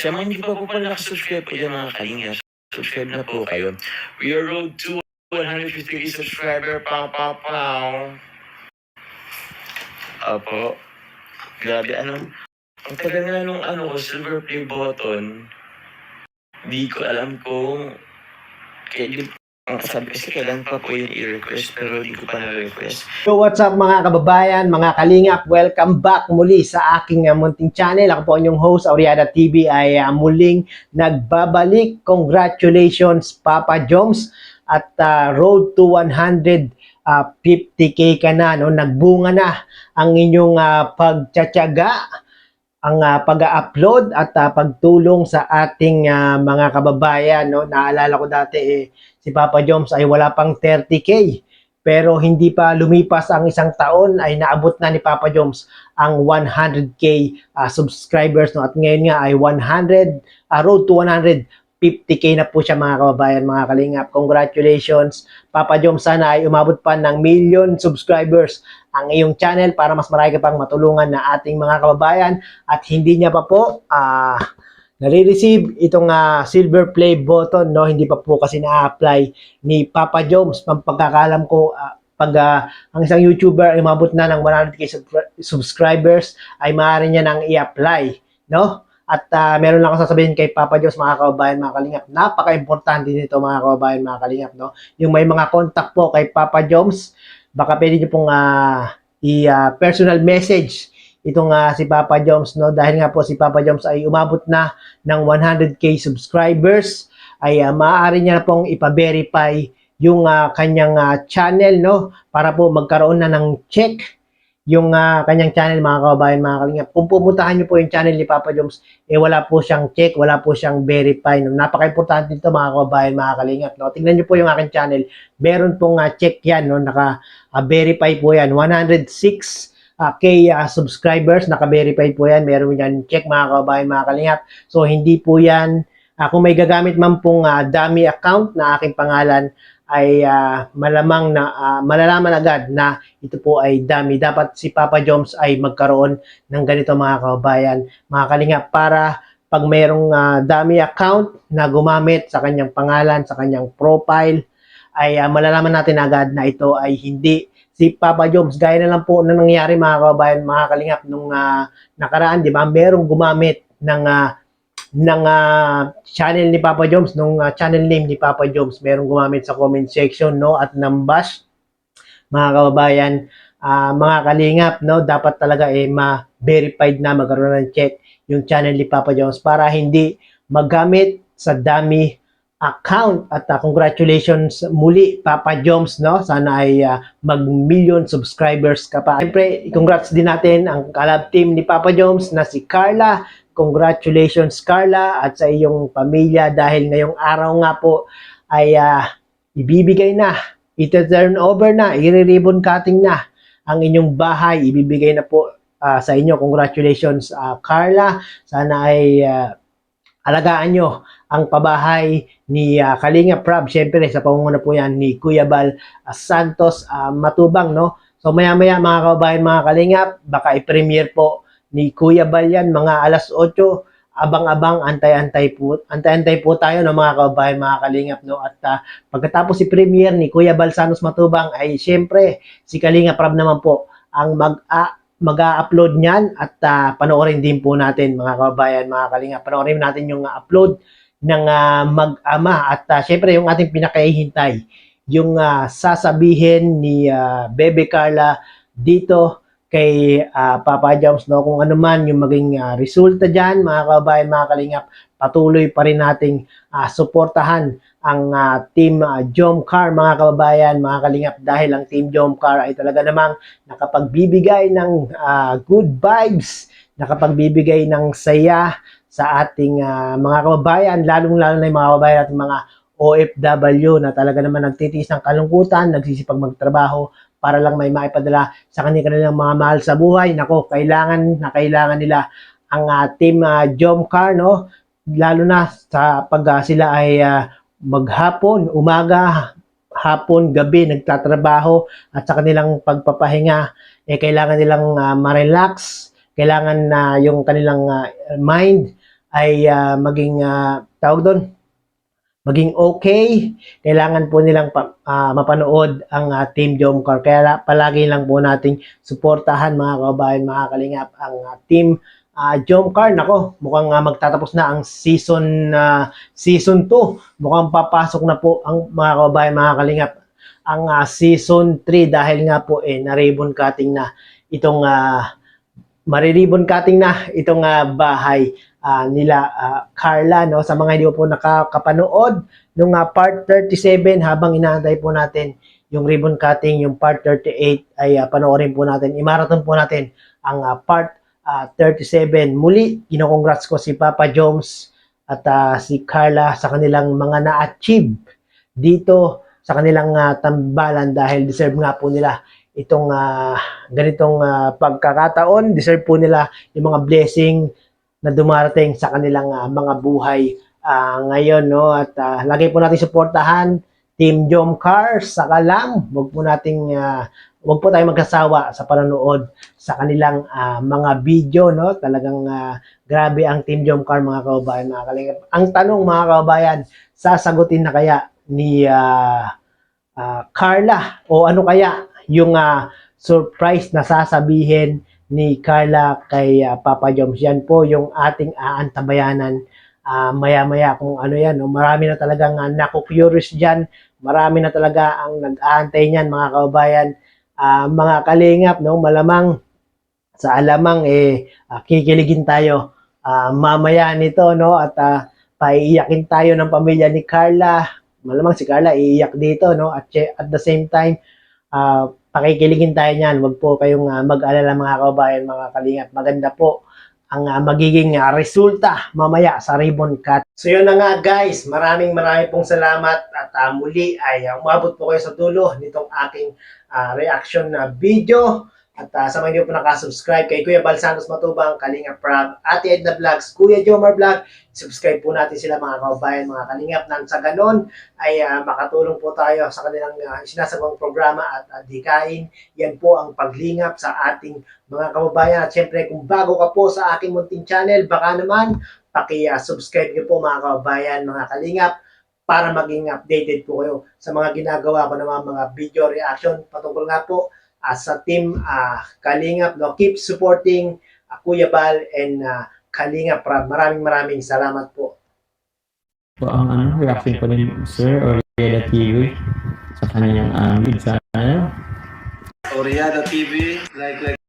Sa mga hindi pa po pala nakasubscribe po dyan mga kalingap, subscribe na po kayo. We are road to 150 subscriber, pow, pow, pow. Opo. Grabe, ang tagal nga nung silver play button. Di ko alam kung sabi kasi kailan pa po yun i-request pero di ko pa na-request. So what's up mga kababayan, mga kalingap, welcome back muli sa aking munting channel. Ako po inyong host, Auriada TV ay muling nagbabalik. Congratulations Papa Joms at road to 150k ka na, no? Nagbunga na ang inyong pagtsatsaga, ang pag-upload at pagtulong sa ating mga kababayan, no? Naalala ko dati si Papa Joms ay wala pang 30k, pero hindi pa lumipas ang isang taon ay naabot na ni Papa Joms ang 100k subscribers, no? At ngayon nga ay road to 150k na po siya mga kababayan, mga kalingap. Congratulations Papa Joms, sana ay umabot pa ng million subscribers ang iyong channel para mas marami ka pang matulungan na ating mga kababayan. At hindi niya pa po nare-receive itong silver play button, no? Hindi pa po kasi na-apply ni Papa Joms. Pagkakalam ko, pag ang isang YouTuber ay umabot na ng 100k subscribers, ay maaari niya nang i-apply, no? At meron lang ako sasabihin kay Papa Joms, mga kababayan, mga kalingap. Napaka-importante nito mga kababayan, mga kalingap, no? Yung may mga contact po kay Papa Joms, baka pwede niyo pong personal message itong si Papa Joms, no? Dahil nga po si Papa Joms ay umabot na ng 100k subscribers, ay maaari niya na pong ipa-verify yung kanyang channel, no? Para po magkaroon na ng check yung kanyang channel, mga kababayan, mga kalingap. Kung pupuntahan niyo po yung channel ni Papa Joms, wala po siyang check, wala po siyang verify, no? Napaka-importante nito mga kababayan, mga kalingap, no? Tingnan niyo po yung aking channel, meron pong check yan, no? Naka-verify po yan, 106k subscribers, naka-verify po yan, meron yan check mga kababayan, mga kalingap. So hindi po yan, kung may gagamit man pong dummy account na aking pangalan, ay malamang na malalaman agad na ito po ay dummy. Dapat si Papa Joms ay magkaroon ng ganito mga kababayan, mga kalingap, para pag mayroong dummy account na gumamit sa kanyang pangalan, sa kanyang profile, ay malalaman natin agad na ito ay hindi si Papa Joms. Gaya na lang po na nangyari mga kababayan, mga kalingap, nung nakaraan, di ba? Merong gumamit ng channel ni Papa Joms, nung channel name ni Papa Joms, merong gumamit sa comment section, no? At nambash, mga kababayan, mga kalingap, no? Dapat talaga ma-verified na, magkaroon ng check yung channel ni Papa Joms para hindi magamit sa dummy account. At congratulations muli Papa Joms, no? Sana ay mag-million subscribers ka pa. Siyempre, congrats din natin ang collab team ni Papa Joms na si Carla. Congratulations Carla at sa iyong pamilya, dahil ngayong araw nga po ay ibibigay na, ito-turn over na, i-ribbon cutting na ang inyong bahay, ibibigay na po sa inyo. Congratulations Carla, sana ay alagaan nyo ang pabahay ni Kalinga Prab, syempre sa pamumuno po yan ni Kuya Bal Santos Matubang, no? So maya-maya mga kababayan, mga Kalingap, baka i-premiere po ni Kuya Bal yan, mga alas 8, abang-abang, antay-antay po tayo, no, mga kababayan, mga Kalingap, no? At pagkatapos si premiere ni Kuya Bal Santos Matubang, ay syempre si Kalinga Prab naman po ang mag-upload niyan, at panoorin din po natin mga kababayan, mga Kalingap, panoorin natin yung upload ng mag-ama. At syempre yung ating pinakahihintay, yung sasabihin ni Bebe Carla dito kay Papa Joms, no? Kung ano man yung maging resulta dyan, mga kababayan, mga Kalingap, patuloy pa rin nating suportahan ang Team Jomcar, mga kababayan, mga Kalingap, dahil ang Team Jomcar ay talaga namang nakapagbibigay ng good vibes, nakapagbibigay ng saya sa ating mga kababayan, lalong-lalo na yung mga kababayan at mga OFW na talaga naman nagtitiis ng kalungkutan, nagsisipag magtrabaho para lang may maipadala sa kanilang mga mahal sa buhay. Nako, kailangan nila ang Team Jomcar, no? Lalo na sa pag sila ay maghapon, umaga, hapon, gabi nagtatrabaho, at sa kanilang pagpapahinga, kailangan nilang ma-relax, kailangan na yung kanilang mind ay maging tawag doon, maging okay, kailangan po nilang mapanood ang Team Jomcar. Kaya palagi lang po nating suportahan mga kababayan, mga kalingap, ang Team Jomcar. Nako, mukhang magtatapos na ang season 2. Mukhang papasok na po ang mga kababayan, mga kalingap, ang season 3 dahil nga po na-ribbon cutting na itong mariribon cutting na itong bahay nila Carla, no. Sa mga hindi po nakakapanood nung part 37, habang inaantay po natin yung ribbon cutting, yung part 38 ay panoorin po natin, i-marathon po natin ang part 37. Muli, kino-congrats ko si Papa Joms at si Carla sa kanilang mga na-achieve dito sa kanilang tambalan, dahil deserve nga po nila itong ganitong pagkakataon. Deserve po nila yung mga blessing na dumarating sa kanilang mga buhay ngayon, no. At lagi po natin suportahan Team Jomcar sa Kalam. Wag po tayong magkasawa sa panonood sa kanilang mga video, no. Talagang grabe ang Team Jomcar, mga kababayan, mga kalingap. Ang tanong, mga kababayan, sasagutin na kaya ni Carla, o ano kaya yung surprise na sasabihin ni Carla kay Papa Joms? Yan po yung ating aantabayanan maya-maya kung ano yan, no? Marami na talagang naku-curious dyan, marami na talaga ang nag-aantay niyan, mga kababayan, mga kalingap, no? Malamang sa alamang kikiligin tayo mamaya nito, no. At paiiyakin tayo ng pamilya ni Carla. Malamang si Carla iiyak dito, no. At the same time, pakikiligin tayo niyan. Huwag po kayong mag-alala, mga kababayan, mga kalingap. Maganda po ang magiging resulta mamaya sa ribbon cut. So yun na nga, guys, maraming pong salamat, at muli ay umabot po kayo sa dulo nitong aking reaction na video. At sa mga hindi po nakasubscribe kay Kuya Bal Santos Matubang, Kalingap Prab, Ate Edna Vlogs, Kuya Jomar Vlog, subscribe po natin sila, mga kababayan, mga kalingap, nang sa ganon ay makatulong po tayo sa kanilang sinasagawang programa at adhikain. Yan po ang paglingap sa ating mga kababayan. At syempre, kung bago ka po sa aking munting channel, baka naman paki-subscribe niyo po, mga kababayan, mga kalingap, para maging updated po kayo sa mga ginagawa ko ng mga video reaction patungkol nga po sa Team Kalingap, no. Keep supporting Kuya Bal and Kalingap Prab. Maraming salamat po. Po ang reaction ko rin, Sir Oriada TV, sa kanyang lead channel. Oriada TV, like